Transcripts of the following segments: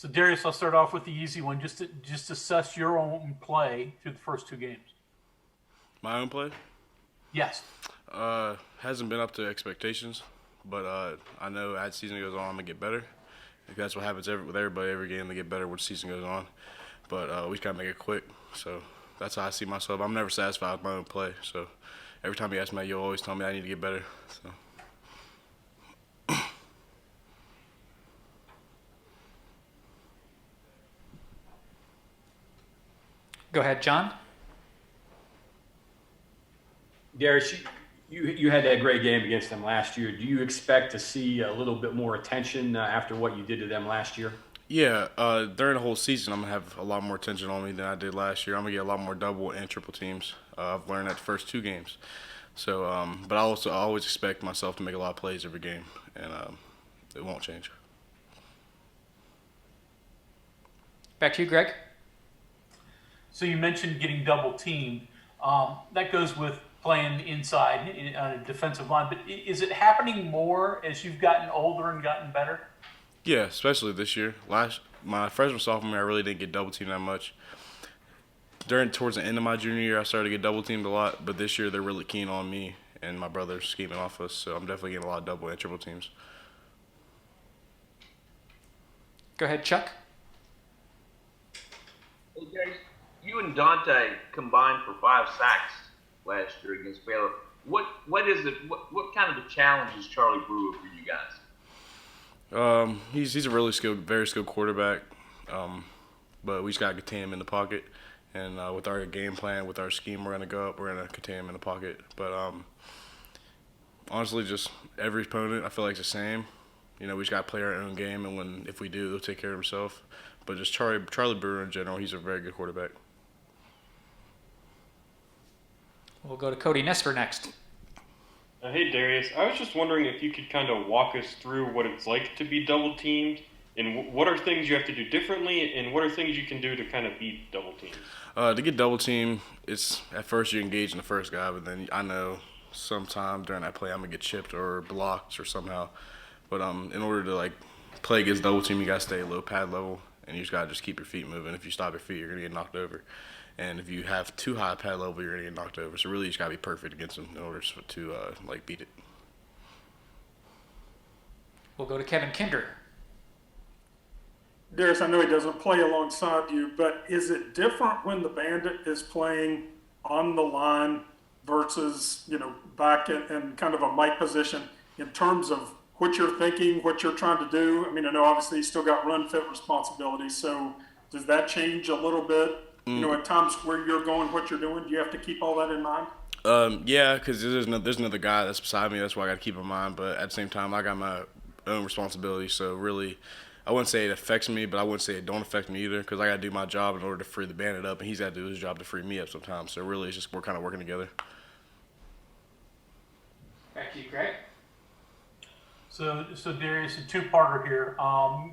So Darius, I'll start off with the easy one. Just assess your own play through the first two games. My own play Yes. hasn't been up to expectations, but I know as season goes on, I'm gonna get better. That's what happens with everybody. Every game they get better when the season goes on, but we just gotta make it quick. So that's how I see myself. I'm never satisfied with my own play. So every time you ask me, you'll always tell me I need to get better. So. Go ahead, John. Darius, you had that great game against them last year. Do you expect to see a little bit more attention after what you did to them last year? Yeah, during the whole season, I'm gonna have a lot more attention on me than I did last year. I'm gonna get a lot more double and triple teams. I've learned that the first two games. So, but I always expect myself to make a lot of plays every game, and it won't change. Back to you, Greg. So you mentioned getting double teamed. That goes with playing inside on a defensive line. But is it happening more as you've gotten older and gotten better? Yeah, especially this year. My freshman sophomore year, I really didn't get double teamed that much. Towards the end of my junior year, I started to get double teamed a lot. But this year, they're really keen on me and my brother scheming off us. So I'm definitely getting a lot of double and triple teams. Go ahead, Chuck. Hey, guys, you and Dante combined for 5 sacks last year against Baylor. What is it? What kind of a challenge is Charlie Brewer for you guys? He's a really very skilled quarterback, but we just gotta contain him in the pocket. And with our game plan, with our scheme, we're gonna go up. We're gonna contain him in the pocket. But honestly, just every opponent, I feel like it's the same. We just gotta play our own game, and if we do, they'll take care of himself. But just Charlie Brewer in general, he's a very good quarterback. We'll go to Cody Nesper next. Hey Darius, I was just wondering if you could kind of walk us through what it's like to be double teamed, and what are things you have to do differently, and what are things you can do to kind of beat double teams? To get double teamed, it's at first you engage in the first guy, but then I know sometime during that play I'm gonna get chipped or blocked or somehow. But in order to play against double team, you gotta stay low pad level, and you just gotta keep your feet moving. If you stop your feet, you're gonna get knocked over. And if you have too high pad level, you're gonna get knocked over. So really, you just gotta be perfect against them in order to beat it. We'll go to Kevin Kinder. Darius, I know he doesn't play alongside you, but is it different when the Bandit is playing on the line versus, back in kind of a Mike position in terms of what you're thinking, what you're trying to do? I mean, I know obviously you still got run fit responsibilities, so does that change a little bit? At times where you're going, what you're doing, do you have to keep all that in mind? Yeah, because there's another guy that's beside me. That's why I got to keep in mind. But at the same time, I got my own responsibility. So really, I wouldn't say it affects me, but I wouldn't say it don't affect me either. Because I got to do my job in order to free the Bandit up, and he's got to do his job to free me up sometimes. So really, it's just we're kind of working together. Back to you, Greg. So Darius, a two-parter here.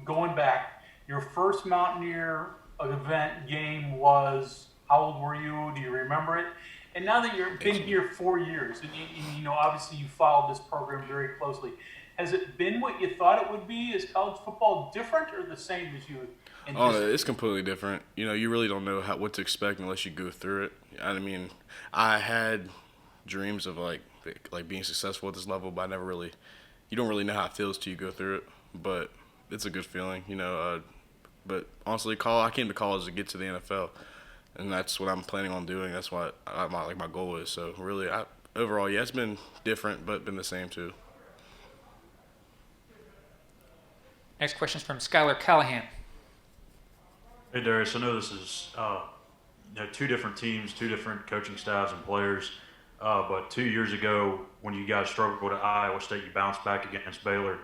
Going back, your first Mountaineer event game was, how old were you? Do you remember it? And now that you've been here 4 years, and obviously you followed this program very closely, has it been what you thought it would be? Is college football different or the same as you anticipated? Oh, it's completely different. You really don't know what to expect unless you go through it. I mean, I had dreams of like being successful at this level, but you don't really know how it feels till you go through it. But it's a good feeling, But honestly, I came to college to get to the NFL, and that's what I'm planning on doing. That's what my goal is. So really, overall, yeah, it's been different, but been the same too. Next question is from Skylar Callahan. Hey Darius, I know this is two different teams, two different coaching staffs and players, but 2 years ago when you guys struggled at Iowa State, you bounced back against Baylor,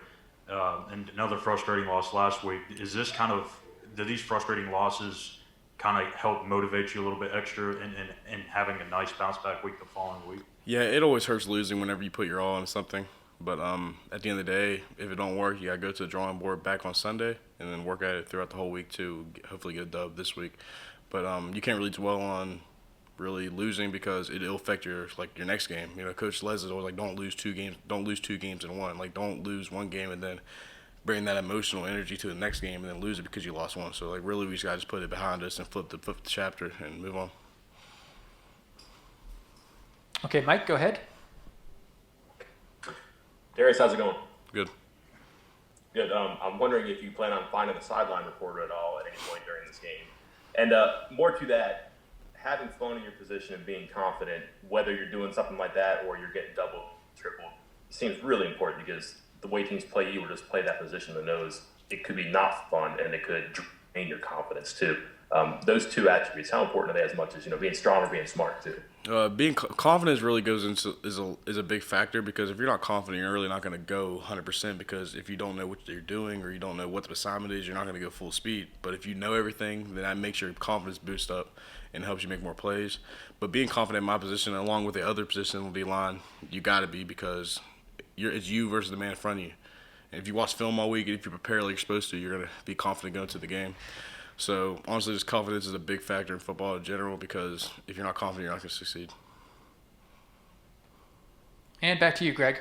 and another frustrating loss last week. Do these frustrating losses kind of help motivate you a little bit extra in having a nice bounce back week the following week? Yeah, it always hurts losing whenever you put your all into something. But at the end of the day, if it don't work, you got to go to the drawing board back on Sunday and then work at it throughout the whole week to hopefully get a dub this week. But you can't really dwell on really losing because it'll affect your next game. Coach Les is always like, don't lose two games in one. Don't lose one game and then bring that emotional energy to the next game and then lose it because you lost one. So like really, we just got to just put it behind us and flip the chapter and move on. Okay, Mike, go ahead. Darius, how's it going? Good. Good. I'm wondering if you plan on finding the sideline reporter at all at any point during this game. And more to that, having fun in your position and being confident, whether you're doing something like that or you're getting double, triple, seems really important because the way teams play you or just play that position in the nose, it could be not fun and it could drain your confidence too. Those two attributes, how important are they as much as being strong or being smart too? Being confidence really goes into is a big factor because if you're not confident, you're really not going to go 100% because if you don't know what you're doing or you don't know what the assignment is, you're not going to go full speed. But if you know everything, then that makes your confidence boost up and helps you make more plays. But being confident in my position, along with the other position on the line, you got to be because it's you versus the man in front of you. And if you watch film all week and if you prepare like you're supposed to, you're going to be confident going to the game. So, honestly, just confidence is a big factor in football in general because if you're not confident, you're not going to succeed. And back to you, Greg.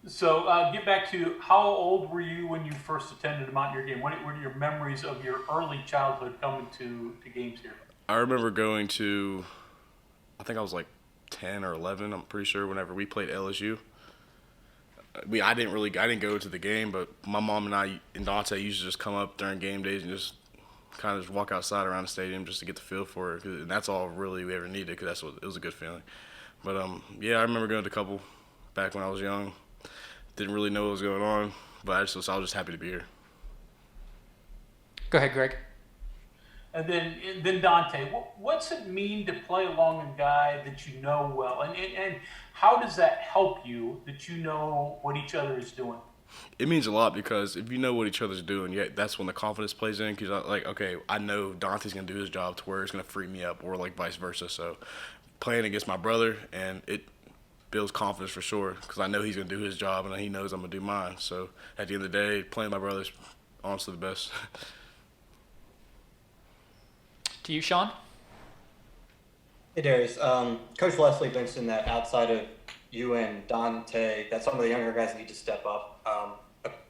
So get back to how old were you when you first attended a Mountaineer game? What were your memories of your early childhood coming to games here? I remember going to, I think I was like 10 or 11, I'm pretty sure, whenever we played LSU. I didn't go to the game, but my mom and I and Dante used to just come up during game days and just kind of just walk outside around the stadium just to get the feel for it. And that's all really we ever needed because it was a good feeling. But yeah, I remember going to a couple back when I was young. Didn't really know what was going on, but I was just happy to be here. Go ahead, Greg. And then Dante, what's it mean to play along a guy that you know well? And how does that help you that you know what each other is doing? It means a lot because if you know what each other's doing, that's when the confidence plays in. Because okay, I know Dante's gonna do his job to where it's gonna free me up, or like vice versa. So playing against my brother, and it builds confidence for sure because I know he's gonna do his job and he knows I'm gonna do mine. So at the end of the day, playing my brother's honestly the best. To you, Sean. Hey Darius, Coach Leslie mentioned that outside of you and Dante, that some of the younger guys need to step up.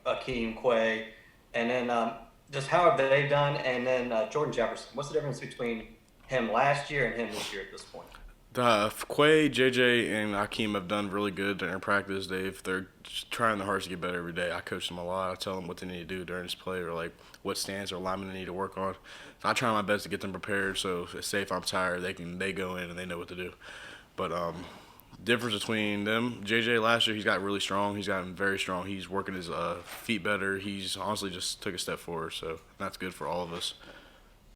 Akeem, Quay, and then just how have they done? And then Jordan Jefferson. What's the difference between him last year and him this year at this point? Quay, JJ, and Akeem have done really good during practice. They're trying their hardest to get better every day. I coach them a lot. I tell them what they need to do during this play or like what stance or alignment they need to work on. So I try my best to get them prepared so say if I'm tired, they go in and they know what to do. But difference between them, JJ last year, he's got really strong. He's gotten very strong. He's working his feet better. He's honestly just took a step forward. So that's good for all of us.